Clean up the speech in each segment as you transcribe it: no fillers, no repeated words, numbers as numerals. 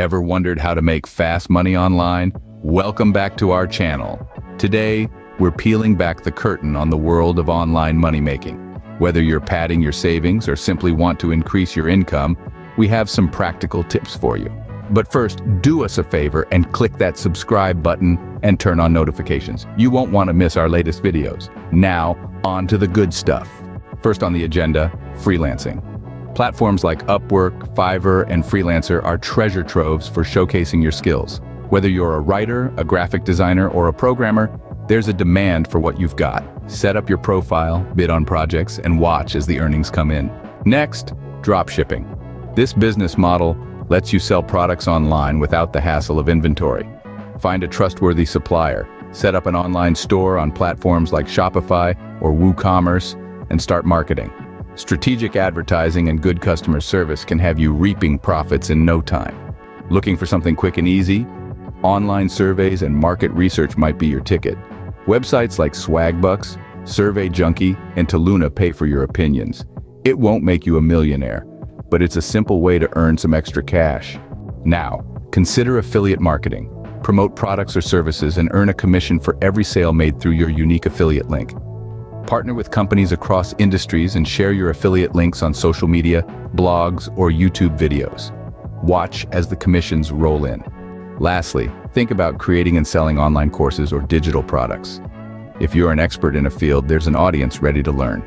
Ever wondered how to make fast money online? Welcome back to our channel. Today, we're peeling back the curtain on the world of online money making. Whether you're padding your savings or simply want to increase your income, we have some practical tips for you. But first, do us a favor and click that subscribe button and turn on notifications. You won't want to miss our latest videos. Now, on to the good stuff. First on the agenda, freelancing. Platforms like Upwork, Fiverr, and Freelancer are treasure troves for showcasing your skills. Whether you're a writer, a graphic designer, or a programmer, there's a demand for what you've got. Set up your profile, bid on projects, and watch as the earnings come in. Next, dropshipping. This business model lets you sell products online without the hassle of inventory. Find a trustworthy supplier, set up an online store on platforms like Shopify or WooCommerce, and start marketing. Strategic advertising and good customer service can have you reaping profits in no time. Looking for something quick and easy? Online surveys and market research might be your ticket. Websites like Swagbucks, Survey Junkie, and Toluna pay for your opinions. It won't make you a millionaire, but it's a simple way to earn some extra cash. Now, consider affiliate marketing. Promote products or services and earn a commission for every sale made through your unique affiliate link. Partner with companies across industries and share your affiliate links on social media, blogs, or YouTube videos. Watch as the commissions roll in. Lastly, think about creating and selling online courses or digital products. If you're an expert in a field, there's an audience ready to learn.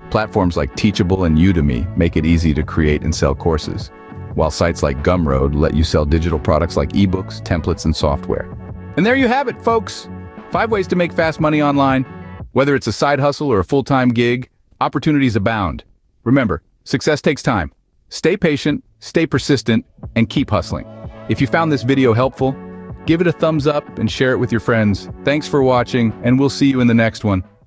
Platforms like Teachable and Udemy make it easy to create and sell courses, while sites like Gumroad let you sell digital products like ebooks, templates, and software. And there you have it, folks! 5 ways to make fast money online. Whether it's a side hustle or a full-time gig, opportunities abound. Remember, success takes time. Stay patient, stay persistent, and keep hustling. If you found this video helpful, give it a thumbs up and share it with your friends. Thanks for watching, and we'll see you in the next one.